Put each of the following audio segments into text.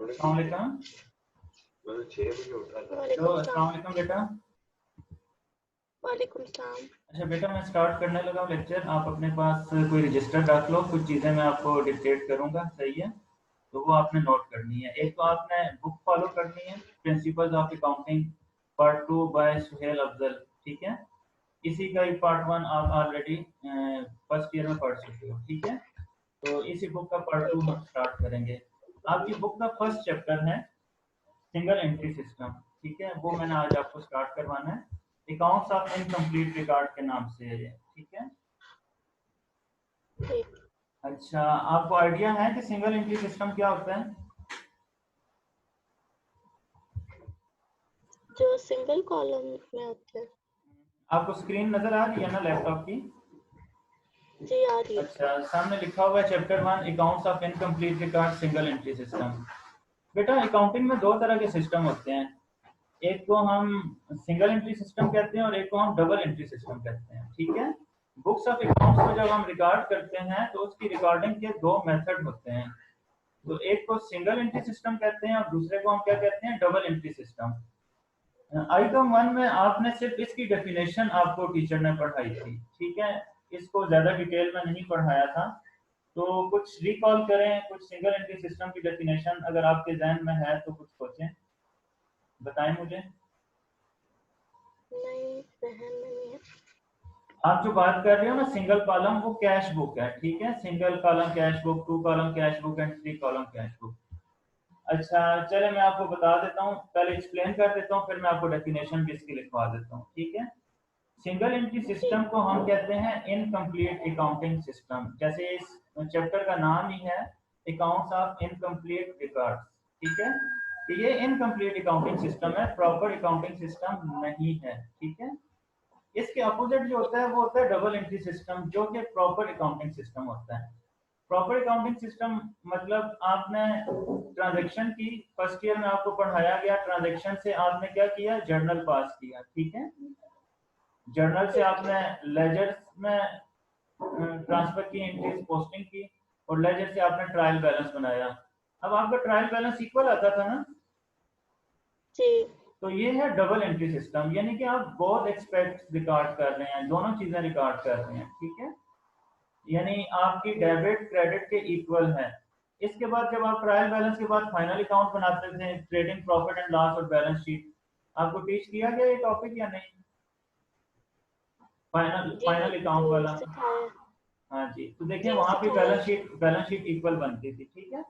अस्सलाम वालेकुम। मैं 6 बजे उठा था। हेलो, अस्सलाम वालेकुम बेटा। वालेकुम सलाम। अच्छा बेटा, मैं स्टार्ट करने लगा हूँ लेक्चर। आप अपने पास कोई रजिस्टर रख लो, कुछ चीज़ें मैं आपको डिक्टेट करूँगा, सही है? तो वो आपने नोट करनी है। एक तो आपने बुक फॉलो करनी है, principles of accounting part 2 by Suhail Afzal, ठीक है? इसी का ही पार्ट 1 आप ऑलरेडी फर्स्ट ईयर में पढ़ चुके हो, ठीक है? तो इसी बुक का पार्ट 2 ठीक है। हम स्टार्ट करेंगे। आपकी बुक का फर्स्ट चैप्टर है सिंगल एंट्री सिस्टम, ठीक है? वो मैंने आज आपको स्टार्ट करवाना है। अकाउंट्स ऑफ इनकम्प्लीट रिकॉर्ड के नाम से है ये, ठीक है? ठीक। अच्छा, आपको आइडिया है कि सिंगल एंट्री सिस्टम क्या होता है? जो सिंगल कॉलम में होते हैं। आपको स्क्रीन नजर आ रही है ना लैपटॉप की? जी आ रही है। अच्छा, सामने लिखा हुआ है chapter 1 accounts of incomplete record single entry system. बेटा, अकाउंटिंग में दो तरह के सिस्टम होते हैं। एक को हम सिंगल एंट्री सिस्टम कहते हैं और एक को हम डबल एंट्री सिस्टम कहते हैं, ठीक है? बुक्स ऑफ अकाउंट्स में जब हम रिकॉर्ड करते हैं तो उसकी रिकॉर्डिंग के दो मेथड होते हैं। तो एक को सिंगल एंट्री सिस्टम कहते हैं और दूसरे को हम क्या कहते हैं, डबल एंट्री सिस्टम। आइटम 1 में आपने सिर्फ इसकी डेफिनेशन आपको टीचर ने पढ़ाई थी, ठीक है? इसको ज्यादा डिटेल में नहीं पढ़ाया था। तो कुछ रिकॉल करें, कुछ सिंगल एंट्री सिस्टम की डेफिनेशन अगर आपके जहन में है तो कुछ सोचें, बताएं मुझे। नहीं, जहन में नहीं है। आप जो बात कर रहे हो ना सिंगल कॉलम, वो कैश बुक है, ठीक है? Single column cash book, 2 column cash book and 3 column cash book. अच्छा, चले मैं आपको बता देता हूँ, पहले एक्सप्लेन कर देता हूँ, फिर मैं आपको डेफिनेशन भी इसकी लिखवा देता हूँ, ठीक है? सिंगल एंट्री जी। सिस्टम को हम कहते हैं इनकम्प्लीट अकाउंटिंग सिस्टम, जैसे इस चैप्टर का नाम ही है अकाउंट्स ऑफ इनकम्प्लीट रिकॉर्ड्स, ठीक है? तो ये इनकम्प्लीट अकाउंटिंग सिस्टम है, प्रॉपर अकाउंटिंग सिस्टम नहीं है, ठीक है? इसके अपोजिट जो होता है वो होता है डबल एंट्री सिस्टम, जो कि प्रॉपर अकाउंटिंग सिस्टम होता है। प्रॉपर अकाउंटिंग सिस्टम मतलब आपने ट्रांजैक्शन की, फर्स्ट ईयर में आपको पढ़ाया गया, ट्रांजैक्शन से आपने क्या किया, जर्नल पास किया, ठीक है? जर्नल से आपने लेजर में ट्रांसफर की, एंट्रीज पोस्टिंग की, और लेजर से आपने ट्रायल बैलेंस बनाया। अब आपका ट्रायल बैलेंस इक्वल आता था ना? जी। तो ये है डबल एंट्री सिस्टम, यानी कि आप बोथ एक्सपेक्ट्स रिकॉर्ड कर रहे हैं, दोनों चीजें रिकॉर्ड कर रहे हैं, ठीक है? यानी आपकी डेबिट क्रेडिट के इक्वल है। इसके बाद जब आप ट्रायल बैलेंस के बाद फाइनल अकाउंट बनाते थे, ट्रेडिंग प्रॉफिट एंड लॉस और बैलेंस शीट, आपको टीच किया गया ये टॉपिक या नहीं? फाइनल जी फाइनल अकाउंट जी वाला? सिखाया। हाँ जी, तो देखिए जी वहां पे सिखाया। बैलेंस शीट इक्वल बनती थी, ठीक है?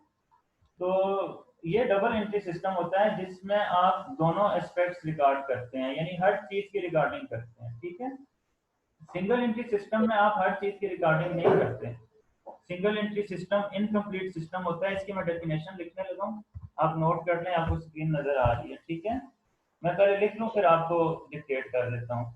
तो ये डबल एंट्री सिस्टम होता है जिसमें आप दोनों एस्पेक्ट्स रिकॉर्ड करते हैं, यानी हर चीज की रिकॉर्डिंग करते हैं, ठीक है? सिंगल एंट्री सिस्टम में आप हर चीज की रिकॉर्डिंग नहीं करते। Single entry system incomplete system होता है। इसकी मैं डेफिनेशन लिखने लगा हूँ, आप नोट कर लें, आपको स्क्रीन नजर आ रही है, ठीक है? मैं पहले लिख लूँ फिर आपको डिक्टेट कर देता हूँ।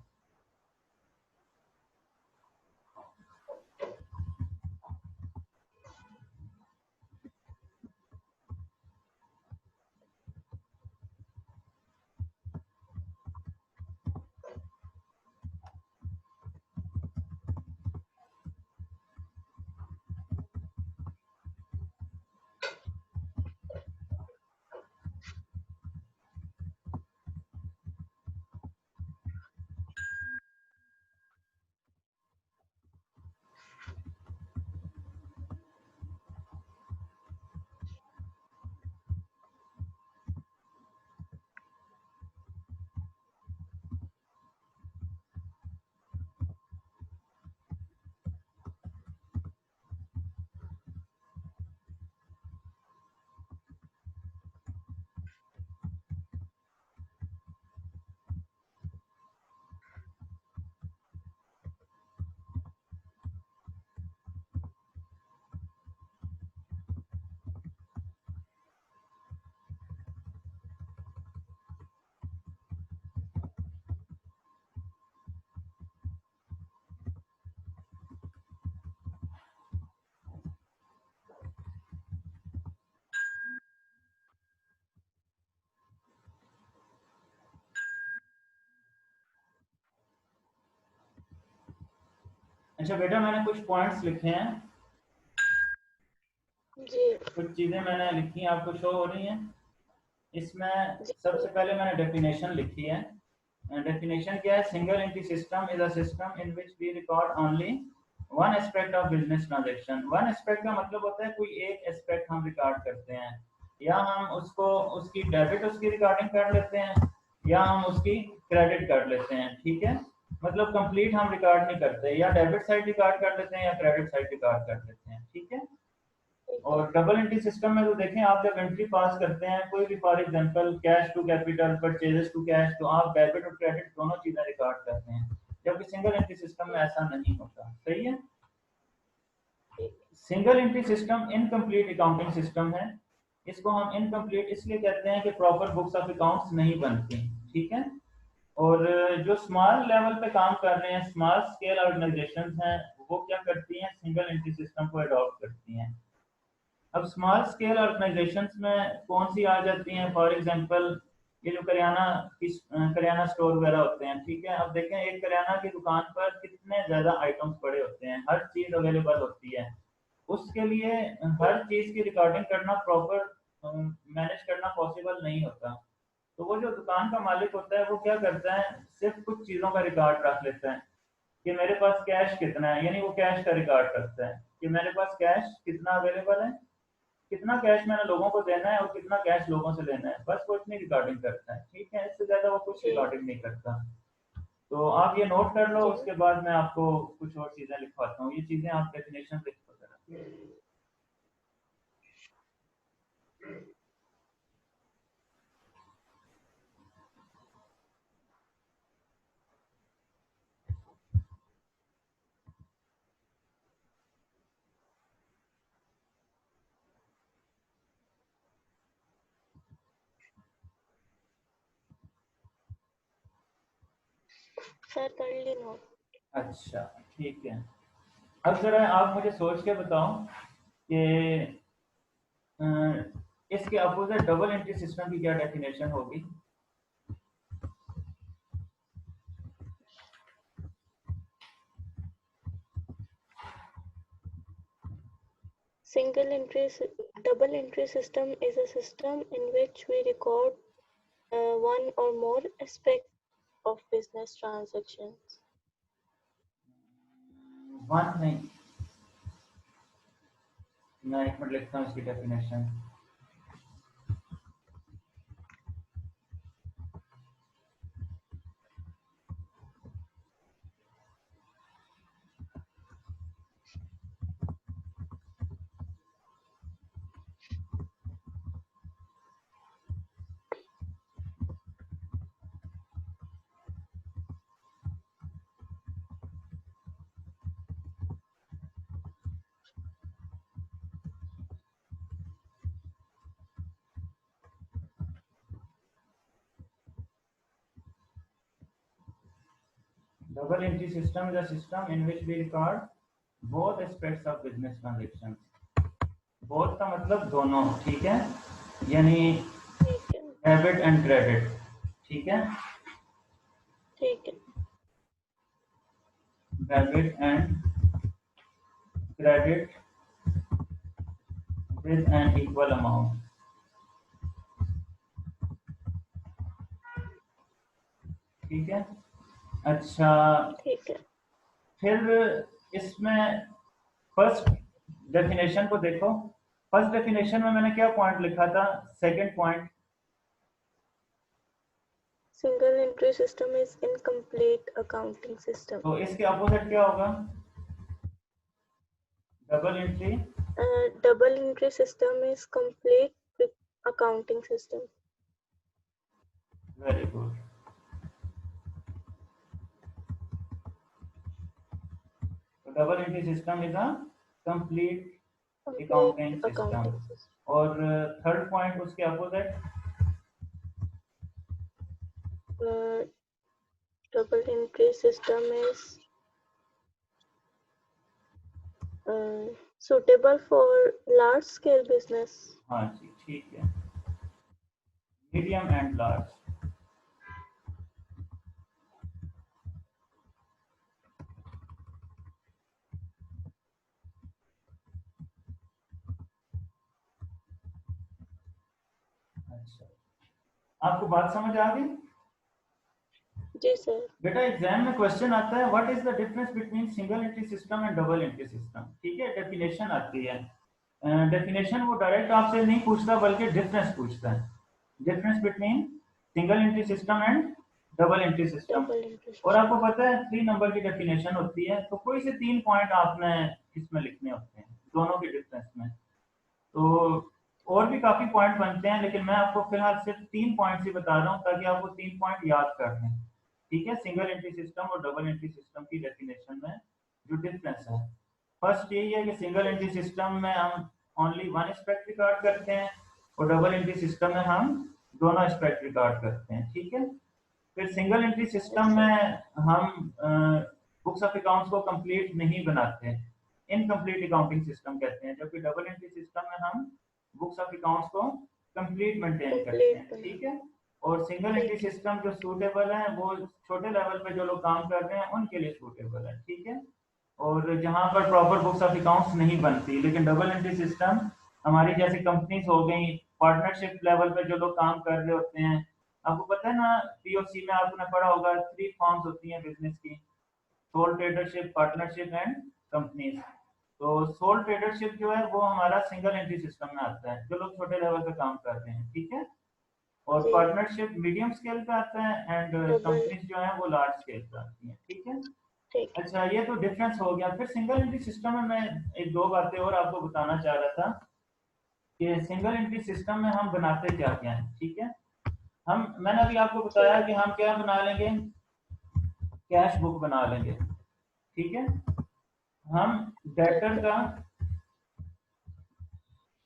अच्छा बेटा, मैंने कुछ पॉइंट्स लिखे हैं। जी कुछ चीजें मैंने लिखी हैं, आपको शो हो रही हैं। इसमें जी सबसे पहले मैंने डेफिनेशन लिखी है। डेफिनेशन क्या है? Single entity system is a system in which we record only one aspect of business transaction. One aspect का मतलब होता है कोई एक एस्पेक्ट हम रिकॉर्ड करते हैं, या हम उसको उसकी डेबिट उसकी रिकॉर्डिंग कर लेते हैं, या हम उसकी क्रेडिट कर लेते हैं। ठीक है, मतलब कंप्लीट हम रिकॉर्ड नहीं करते, या डेबिट साइड रिकॉर्ड कर लेते हैं या क्रेडिट साइड रिकॉर्ड कर लेते हैं। ठीक है। ठीक है। और डबल एंट्री सिस्टम में तो देखें, आप जब एंट्री पास करते हैं कोई भी, for example cash to capital, purchases to cash, तो आप डेबिट और क्रेडिट दोनों चीजें रिकॉर्ड करते हैं, जबकि सिंगल एंट्री सिस्टम में ऐसा नहीं होता। सही है। ठीक single entry system incomplete accounting system है। इसको हम इनकम्प्लीट इसलिए कहते हैं कि प्रॉपर बुक्स ऑफ अकाउंट्स नहीं बनती। ठीक है। और जो स्मॉल लेवल पे काम कर रहे हैं, स्मॉल स्केल ऑर्गेनाइजेशंस हैं, वो क्या करती हैं? सिंगल एंट्री सिस्टम को अडॉप्ट करती हैं। अब स्मॉल स्केल ऑर्गेनाइजेशंस में कौन सी आ जाती हैं? फॉर एग्जांपल ये जो करियाना स्टोर वगैरह होते हैं। ठीक है। अब देखें, एक करियाना की दुकान पर कितने ज्यादा आइटम्स पड़े होते हैं, हर चीज अवेलेबल होती है। उसके लिए हर चीज की रिकॉर्डिंग करना, प्रॉपर मैनेज करना पॉसिबल नहीं होता। तो वो जो दुकान का मालिक होता है वो क्या करता है? सिर्फ कुछ चीजों का रिकॉर्ड रख लेता है कि मेरे पास कैश कितना है, यानी वो कैश का रिकॉर्ड रखता है कि मेरे पास कैश कितना अवेलेबल है, कितना कैश मैंने लोगों को देना है और कितना कैश लोगों से लेना है, बस वो इतनी रिकॉर्डिंग करता है। ठीक है, इससे ज्यादा वो कुछ जी रिकॉर्डिंग नहीं करता। तो आप ये नोट कर लो, जी उसके बाद मैं आपको कुछ और चीजें लिखवाता हूँ। ये चीजें आप डेफिनेशन लिख वगैरह। सर कर ली नोट। अच्छा, ठीक है। अब जरा आप मुझे सोच के बताओ कि अ, इसके अपोजिट डबल एंट्री सिस्टम की क्या डेफिनेशन होगी? Single entry, double entry system is a system in which we record one or more aspects of business transactions. One नहीं, मैं एक मिनट लिखता हूँ इसकी definition. Double entry system is a system in which we record both aspects of business transactions. Both का मतलब दोनों। ठीक है, यानी ठीक है डेबिट एंड क्रेडिट। ठीक है, ठीक है debit and credit with an equal amount. ठीक है। अच्छा, ठीक है। फिर इसमें फर्स्ट डेफिनेशन को देखो। फर्स्ट डेफिनेशन में मैंने क्या पॉइंट लिखा था? Second point. Single entry system is incomplete accounting system. तो इसके अपोजिट क्या होगा? Double entry. Double entry system is complete accounting system. Very good. तो double entry system is a complete Complete accounting system. accounting system. और third point उसके opposite. Double entry system is suitable for large scale business. हाँ जी, ठीक है। Medium and large. अच्छा, आपको बात समझ आ गई? जी सर। बेटा एग्जाम में क्वेश्चन आता है what is the difference between single entry system and double entry system, ठीक है, डेफिनेशन आती है। डेफिनेशन वो डायरेक्ट आपसे नहीं पूछता बल्कि डिफरेंस पूछता है, difference between single entry system and double entry system. Double entry और आपको सिस्टम। पता है 3 नंबर की डेफिनेशन होती है, तो कोई से 3 पॉइंट आपने इसमें लिखने होते हैं दोनों के डिफरेंस में। तो और भी काफी पॉइंट बनते हैं, लेकिन मैं आपको फिलहाल सिर्फ 3 पॉइंट्स ही बता रहा हूँ ताकि आप वो 3 पॉइंट याद कर लें, ठीक है। सिंगल एंट्री सिस्टम और डबल एंट्री सिस्टम की डेफिनेशन में जो डिफरेंस है, फर्स्ट यही है कि सिंगल एंट्री सिस्टम में हम ओनली वन एस्पेक्ट रिकॉर्ड करते हैं और डबल एंट्री सिस्टम में हम दोनों एस्पेक्ट रिकॉर्ड करते हैं, ठीक है। फिर सिंगल एंट्री सिस्टम सर। में हम बुक्स ऑफ अकाउंट्स को कंप्लीट नहीं बनाते, इनकम्प्लीट अकाउंटिंग सिस्टम कहते हैं, जबकि डबल एंट्री सिस्टम में हम बुक्स ऑफ अकाउंट्स को कंप्लीट मेंटेन करते कंप्लीट हैं, बना। ठीक है। और सिंगल एंट्री ठीक है। सिस्टम जो सूटेबल है वो छोटे लेवल पे जो लोग काम कर रहे हैं उनके लिए सूटेबल है, ठीक है। और जहां पर प्रॉपर बुक्स ऑफ अकाउंट्स नहीं बनती, लेकिन डबल एंट्री सिस्टम हमारी जैसी कंपनीज हो गई, पार्टनरशिप लेवल पे जो लोग काम कर रहे होते हैं, आपको पता है ना पीओसी में आपने पढ़ा होगा 3 फॉर्म्स होती हैं बिजनेस की, soul tradership, partnership and companies. तो सोल ट्रेडरशिप जो है वो हमारा सिंगल एंट्री सिस्टम में आता है, जो लोग छोटे लेवल पे काम करते हैं, ठीक है। और जी। पार्टनरशिप मीडियम स्केल पे आता है एंड डबल। कंपनीज जो है वो लार्ज स्केल पे आती हैं, ठीक है। ठीक है। अच्छा, ये तो डिफरेंस हो गया। फिर सिंगल एंट्री सिस्टम में मैं एक दो बातें और आपको बताना चाह रहा था कि सिंगल एंट्री सिस्टम में हम बनाते क्या क्या हैं, ठीक है। मैंने अभी आपको जी। बताया कि हम क्या बना लेंगे, कैश बुक बना लेंगे, ठीक है। हम ठीक डेटर है। का,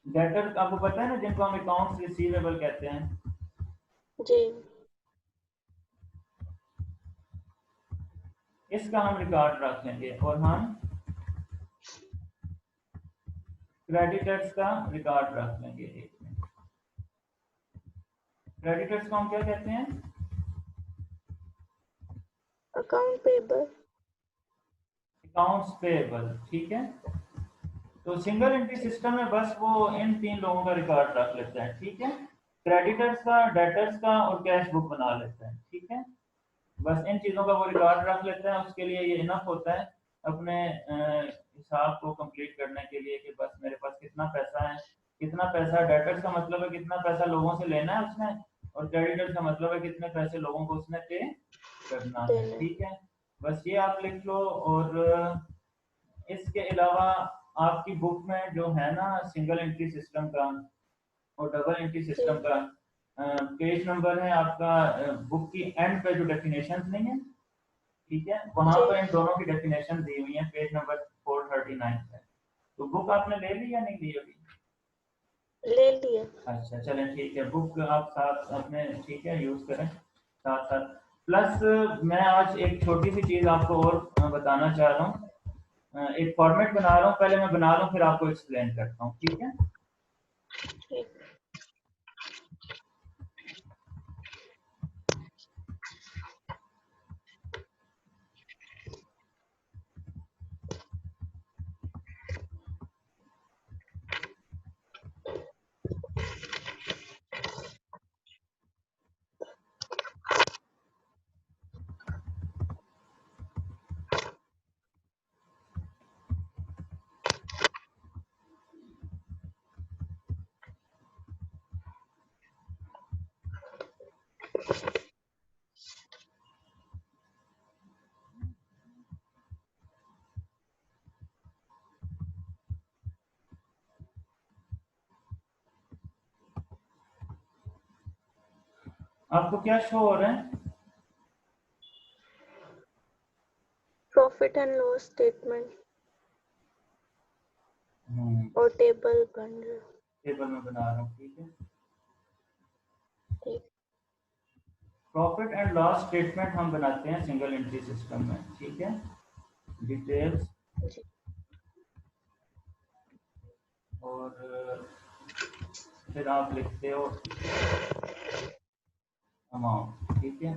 डेटर आपको पता है ना जिनको हम अकाउंट्स रिसीवेबल कहते हैं, जी। इसका हम रिकॉर्ड रख लेंगे। और हम क्रेडिटर्स का रिकॉर्ड रख लेंगे। एक मिनट, क्रेडिटर्स को हम क्या कहते हैं? Account payable. अकाउंट्स पेएबल, ठीक है। तो सिंगल एंट्री ठीक। सिस्टम में बस वो इन 3 लोगों का रिकॉर्ड रख लेता है, ठीक है। क्रेडिटर्स का, डेटर्स का और कैश बुक बना लेता है, ठीक है। बस इन चीजों का वो रिकॉर्ड रख लेते हैं, उसके लिए ये इनफ होता है अपने हिसाब को कंप्लीट करने के लिए कि बस मेरे पास कितना पैसा है, कितना पैसा डेटर्स का मतलब है कितना पैसा लोगों से लेना है उसने, और क्रेडिटर्स का मतलब है कितने पैसे लोगों को उसने पे करना है, देना। ठीक है। बस ये आप लिख लो। और इसके अलावा आपकी बुक में जो है ना सिंगल एंट्री सिस्टम का और डबल एंट्री जी। सिस्टम का पेज नंबर है आपका, बुक की एंड पे जो डेफिनेशन नहीं है, ठीक है, वहां जी। पर इन दोनों की डेफिनेशन दी हुई है पेज नंबर 439 पे। तो बुक आपने ले ली या नहीं ली अभी? ले लिया। अच्छा चलें, ठीक है, बुक आप साथ अपने, ठीक है, यूज करें साथ साथ। प्लस मैं आज एक छोटी सी चीज आपको और बताना चाह रहा हूँ। एक फॉर्मेट बना रहा हूँ, पहले मैं बना लूँ फिर आपको एक्सप्लेन करता हूँ, ठीक है। ठीक। आपको क्या शो हो रहा है? प्रॉफिट एंड लॉस स्टेटमेंट और टेबल बन रहा। टेबल में बना रहा हूँ, ठीक है। ठीक। प्रॉफिट एंड लॉस स्टेटमेंट हम बनाते हैं सिंगल एंट्री सिस्टम में, ठीक है। डिटेल्स जी। और फिर आप लिखते हो अमाउंट, ठीक है।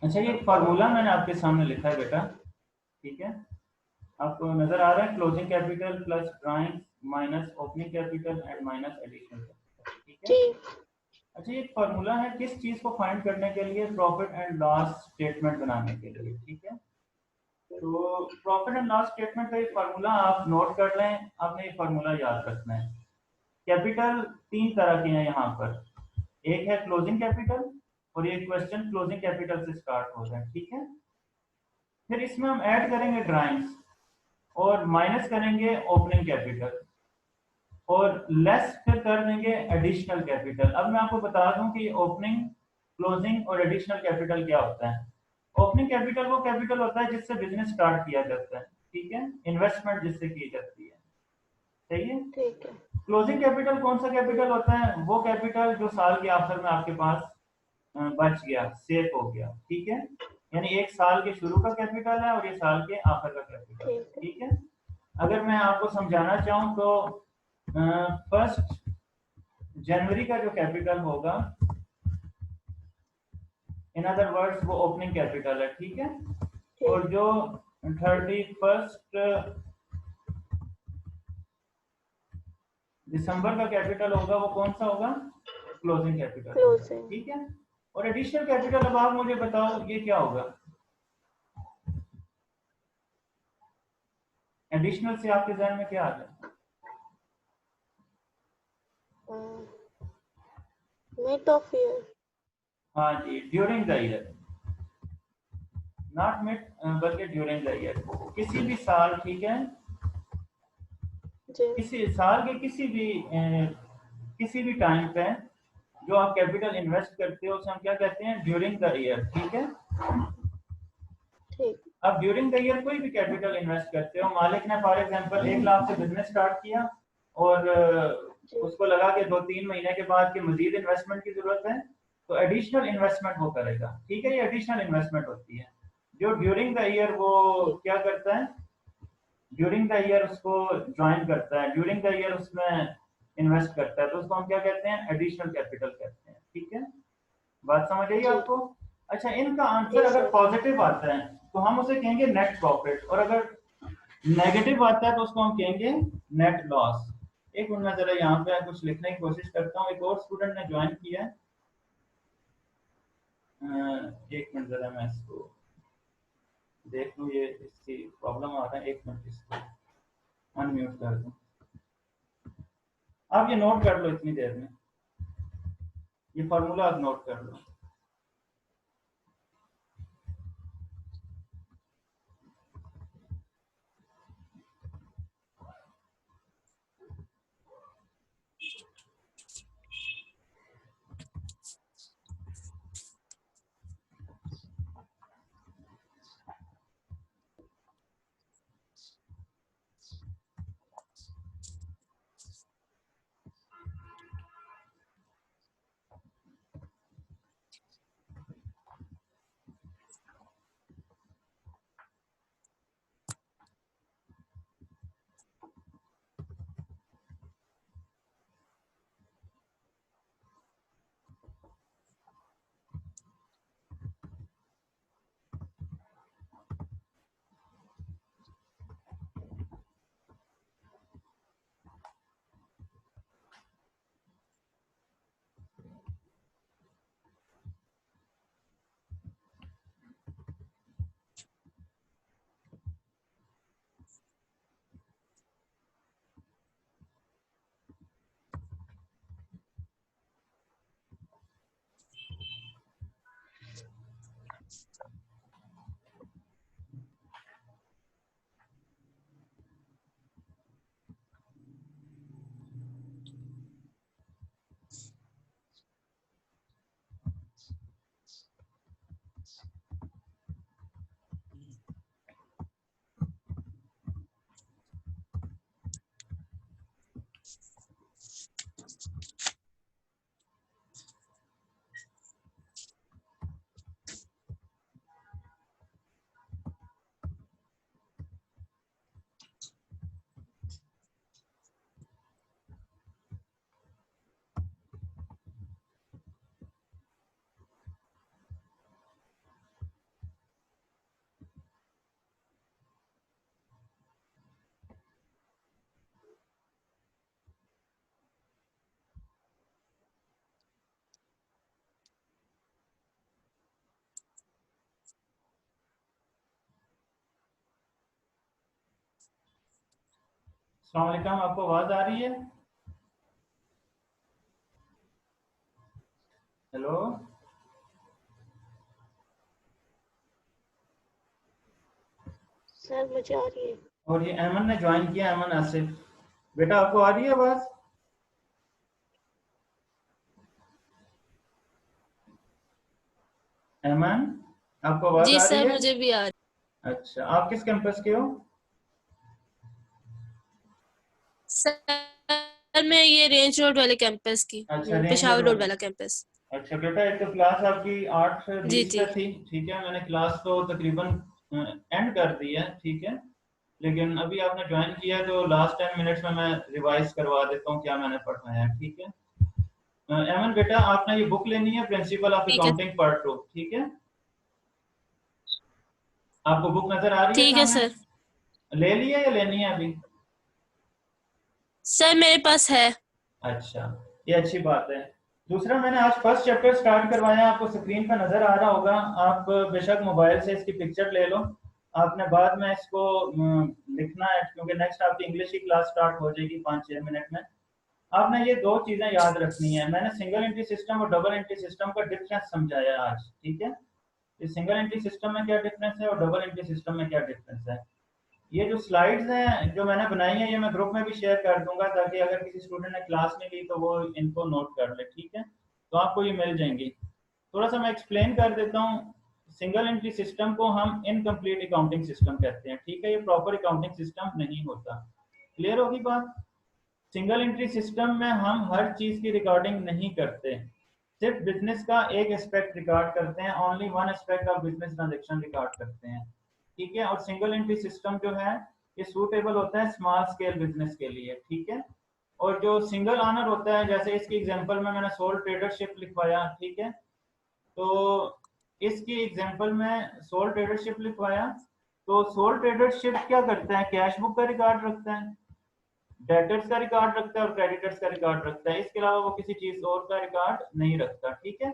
अच्छा, ये फार्मूला मैंने आपके सामने लिखा है बेटा, ठीक है, आपको नजर आ रहा है, closing capital plus drawing minus opening capital and minus additional capital, ठीक है। जी। अच्छा, ये फार्मूला है किस चीज को फाइंड करने के लिए? प्रॉफिट एंड लॉस स्टेटमेंट बनाने के लिए, ठीक है। तो प्रॉफिट एंड लॉस स्टेटमेंट का ये फार्मूला आप नोट कर लें, आपने ये फार्मूला याद रखना है। कैपिटल तीन तरह के हैं यहाँ पर, एक है क्लोजिंग कैपिटल और ये क्वेश्चन क्लोजिंग कैपिटल से स्टार्ट हो रहा है, ठीक है। फिर इसमें हम ऐड करेंगे ड्राइंग्स और माइनस करेंगे ओपनिंग कैपिटल और लेस फिर कर देंगे एडिशनल कैपिटल। अब मैं आपको बता दूं कि ओपनिंग, क्लोजिंग और एडिशनल कैपिटल क्या होता है। ओपनिंग कैपिटल वो कैपिटल होता है जिससे बिजनेस स्टार्ट किया जाता है, ठीक है, इन्वेस्टमेंट जिससे की जाती है, सही है। ठीक है। क्लोजिंग कैपिटल कौन सा कैपिटल होता है? वो कैपिटल जो साल के आखिर में आपके पास बच गया, सेफ हो गया, ठीक है। यानी एक साल के शुरू का कैपिटल है और ये साल के आखिर का कैपिटल है, ठीक है। ठीक है। अगर मैं आपको समझाना चाहूँ तो 1 जनवरी का जो कैपिटल होगा, इन अदर वर्ड्स वो ओपनिंग कैपिटल है, ठीक है। ठीक। और जो 31 दिसंबर का कैपिटल होगा वो कौन सा होगा? Closing capital, closing. ठीक है। और एडिशनल कैपिटल, अब आप मुझे बताओ ये क्या होगा? एडिशनल से आपके जहन में क्या आ जाए? Mid of year. हाँ जी, during the year, not mid बल्कि ड्यूरिंग द ईयर, किसी भी साल, ठीक है, जी। किसी साल के किसी भी टाइम पे जो आप कैपिटल इन्वेस्ट करते हो उसे हम क्या कहते हैं? ड्यूरिंग द ईयर, ठीक है। ठीक। अब ड्यूरिंग द ईयर कोई भी कैपिटल इन्वेस्ट करते हो, मालिक ने फॉर एग्जांपल 1 लाख से बिजनेस स्टार्ट किया और जी। उसको लगा कि 2-3 महीने के बाद की मजीद इन्वेस्टमेंट की जरूरत है, तो एडिशनल इन्वेस्टमेंट वो करेगा, ठीक है। ये एडिशनल इन्वेस्टमेंट होती है जो ड्यूरिंग द ईयर वो ठीक। क्या करता है, ड्यूरिंग द ईयर उसको ज्वाइन करता है, ड्यूरिंग द ईयर उसमें इन्वेस्ट करता है, तो उसको हम क्या कहते हैं? एडिशनल कैपिटल कहते हैं, ठीक है। बात समझ आई जी। आपको? अच्छा, इनका आंसर जी अगर सर। पॉजिटिव आता है तो हम उसे कहेंगे नेट प्रॉफिट, और अगर नेगेटिव आता है तो उसको हम कहेंगे नेट लॉस। एक मिनट में जरा यहाँ पे कुछ लिखने की कोशिश करता हूँ, एक और स्टूडेंट ने ज्वाइन किया है, एक मिनट जरा मैं इसको देख लूँ, ये इसकी प्रॉब्लम आ रहा है, एक मिनट इसको अनम्यूट कर दूँ। आप ये नोट कर लो इतनी देर में, ये फॉर्मूला आप नोट कर लो। अस्सलाम वालेकुम, आपको आवाज आ रही है? हेलो, सर मुझे आ रही है। और ये अमन ने ज्वाइन किया, अमन आसिफ। बेटा आपको आ रही है आवाज? अमन, आपको आवाज जी आ रही सर, है? मुझे भी आ रही। अच्छा, आप किस कैंपस के हो? सर मैं ये रेंज रोड वाले कैंपस की अच्छा, हूँ, रेंज रोड पेशावर रोड वाले। वाला कैंपस। अच्छा बेटा, एक तो क्लास आपकी जी 8:20 जी। पे थी, ठीक है, मैंने क्लास तो तकरीबन एंड कर दी है, ठीक है, लेकिन अभी आपने ज्वाइन किया तो लास्ट 10 मिनट्स में मैं रिवाइज करवा देता हूँ क्या मैंने पढ़ाया है, ठीक है। एमन बेटा, आपने ये बुक लेनी है, प्रिंसिपल ऑफ ठीक है। अकाउंटिंग पार्ट 2, ठीक है। आपको बुक नजर आ रही है ठीक है सामने? सर। ले लिया या लेनी है अभी? सर मेरे पास है। अच्छा, ये अच्छी बात है। दूसरा, मैंने आज फर्स्ट चैप्टर स्टार्ट करवाया, आपको स्क्रीन पर नजर आ रहा होगा। आप बेशक मोबाइल से इसकी पिक्चर ले लो, आपने बाद में इसको लिखना है, क्योंकि नेक्स्ट आपकी इंग्लिश की क्लास स्टार्ट हो जाएगी 5-6 मिनट में। आपने ये दो चीजें याद रखनी है। मैंने सिंगल एंट्री सिस्टम और डबल एंट्री सिस्टम का डिफरेंस समझाया आज, ठीक है। ये सिंगल एंट्री सिस्टम में क्या डिफरेंस है और डबल एंट्री सिस्टम में क्या डिफरेंस है। ये जो स्लाइड्स हैं जो मैंने बनाई हैं, ये मैं ग्रुप में भी शेयर कर दूंगा, ताकि अगर किसी स्टूडेंट ने क्लास नहीं ली तो वो इनको नोट कर ले, ठीक है। तो आपको ये मिल जाएंगी। थोड़ा सा मैं एक्सप्लेन कर देता हूँ। सिंगल एंट्री सिस्टम को हम इनकम्प्लीट अकाउंटिंग सिस्टम कहते हैं, ठीक है। ये प्रॉपर अकाउंटिंग सिस्टम नहीं होता। क्लियर होगी बात? सिंगल एंट्री सिस्टम में हम हर चीज की रिकॉर्डिंग नहीं करते, सिर्फ बिजनेस का एक एस्पेक्ट रिकॉर्ड करते हैं, only one aspect of business transaction record करते हैं, ठीक है। और सिंगल एंट्री सिस्टम जो है ये सूटेबल होता है स्मॉल स्केल बिजनेस के लिए, ठीक है। और जो सिंगल ऑनर होता है, जैसे इसकी एग्जांपल में मैंने सोल ट्रेडरशिप लिखवाया, ठीक है। तो इसकी एग्जांपल में सोल ट्रेडरशिप लिखवाया, तो सोल ट्रेडरशिप क्या करता है, कैश बुक का रिकॉर्ड रखता है, डेटर्स का रिकॉर्ड रखता है और क्रेडिटर्स का रिकॉर्ड रखता है। इसके अलावा वो किसी चीज और का रिकॉर्ड नहीं रखता, ठीक है।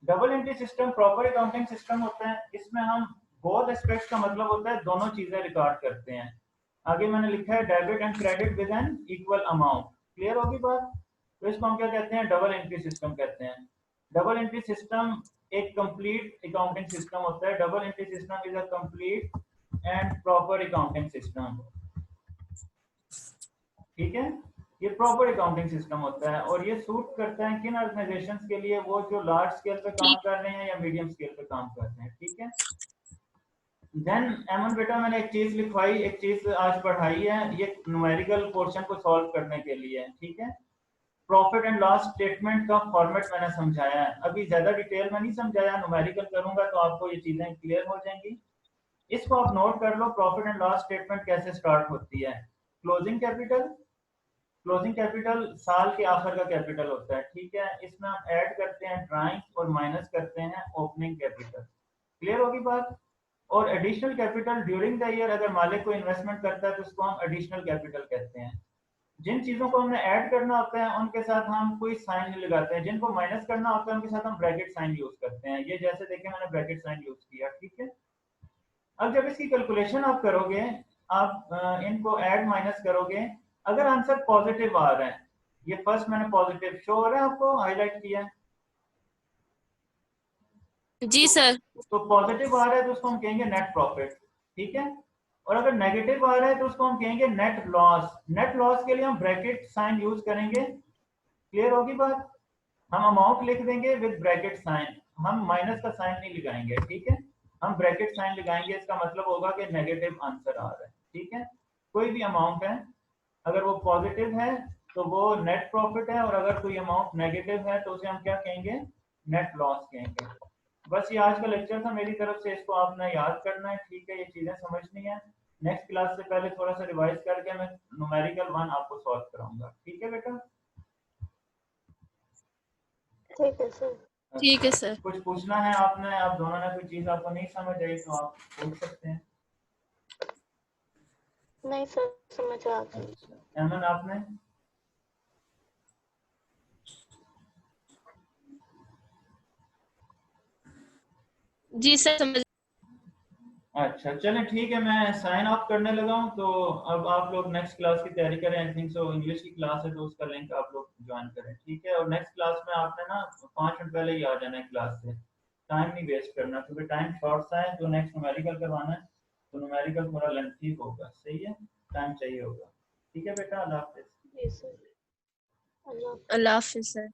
Double entry system proper accounting system होता है, इसमें हम बोथ एस्पेक्ट्स का मतलब होता है दोनों चीजें रिकॉर्ड करते हैं। आगे मैंने लिखा है debit and credit with an equal amount. Clear होगी बात? तो इसको हम क्या कहते हैं, डबल एंट्री सिस्टम कहते हैं। डबल एंट्री सिस्टम एक कंप्लीट अकाउंटिंग सिस्टम होता है। Double entry system is a complete and proper accounting system, ठीक है। ये प्रॉपर अकाउंटिंग सिस्टम होता है और ये सूट करता है किन ऑर्गेनाइजेशंस के लिए, वो जो लार्ज स्केल पे काम ठीक। कर रहे हैं या मीडियम स्केल पे काम कर रहे हैं, ठीक है। देन एमन बेटा, मैंने एक चीज लिखवाई, एक चीज आज पढ़ाई है, ये न्यूमेरिकल पोर्शन को सॉल्व करने के लिए, ठीक है। प्रॉफिट एंड लॉस स्टेटमेंट का फॉर्मेट मैंने समझाया है, अभी ज्यादा डिटेल में नहीं समझाया, न्यूमेरिकल करूंगा तो आपको ये चीजें क्लियर हो जाएंगी। इसको आप नोट कर लो, प्रॉफिट एंड लॉस स्टेटमेंट कैसे स्टार्ट होती है। क्लोजिंग कैपिटल, क्लोजिंग कैपिटल साल के आखिर का कैपिटल होता है, ठीक है। इसमें हम ऐड करते हैं ड्राइंग और माइनस करते हैं ओपनिंग कैपिटल। क्लियर होगी बात? और additional capital during the year, अगर मालिक को इन्वेस्टमेंट करता है तो उसको हम एडिशनल कैपिटल कहते हैं। जिन चीजों को हमने ऐड करना होता है उनके साथ हम कोई साइन नहीं लगाते हैं, जिनको माइनस करना होता है उनके साथ हम ब्रैकेट साइन यूज करते हैं। ये जैसे देखें मैंने ब्रैकेट साइन यूज किया, ठीक है। अब जब इसकी कैलकुलेशन आप करोगे, आप इनको ऐड माइनस करोगे, अगर आंसर पॉजिटिव आ रहा है, ये फर्स्ट मैंने पॉजिटिव शो हो रहा है आपको, हाईलाइट किया है, जी सर। तो पॉजिटिव आ रहा है तो उसको हम कहेंगे नेट प्रॉफिट, ठीक है। और अगर नेगेटिव आ रहा है तो उसको हम कहेंगे नेट लॉस। नेट लॉस के लिए हम ब्रैकेट साइन यूज करेंगे। क्लियर होगी बात? हम अमाउंट लिख देंगे विद ब्रैकेट साइन, हम माइनस का साइन नहीं लगाएंगे, ठीक है। हम ब्रैकेट साइन लगाएंगे, इसका मतलब होगा कि नेगेटिव आंसर आ रहा है, ठीक है। कोई भी अमाउंट है, अगर वो पॉजिटिव है तो वो नेट प्रॉफिट है, और अगर कोई अमाउंट नेगेटिव है तो उसे हम क्या कहेंगे, नेट लॉस कहेंगे। बस ये आज का लेक्चर था मेरी तरफ से, इसको आपने याद करना है, ठीक है, ये चीजें समझनी है। नेक्स्ट क्लास से पहले थोड़ा सा रिवाइज करके मैं न्यूमेरिकल 1 आपको सॉल्व कराऊंगा, ठीक है बेटा। ठीक है सर। ठीक है अच्छा, सर। कुछ पूछना है आपने, आप दोनों ने कोई चीज आपको नहीं समझ आई तो आप पूछ सकते हैं। नहीं सर, समझ आ गई। अच्छा, एमन आपने? जी सर, समझ। अच्छा चलें ठीक है, मैं साइन ऑफ करने लगा हूँ। तो अब आप लोग नेक्स्ट क्लास की तैयारी करें। आई थिंक सो इंग्लिश की क्लास है तो उसका लिंक आप लोग ज्वाइन करें, ठीक है। और नेक्स्ट क्लास में आपने ना 5 मिनट पहले ही आ जाना है क्लास से, टाइम नहीं वेस्ट करना, क्योंकि टाइम शॉर्ट सा है। जो नेक्स्ट न्यूमेरिकल करवाना है तो न्यूमेरिकल थोड़ा लेंथी होगा, सही है, टाइम चाहिए होगा। ठीक है बेटा, अल्लाह हाफिज़। जी सर, अल्लाह अल्लाह हाफिज सर।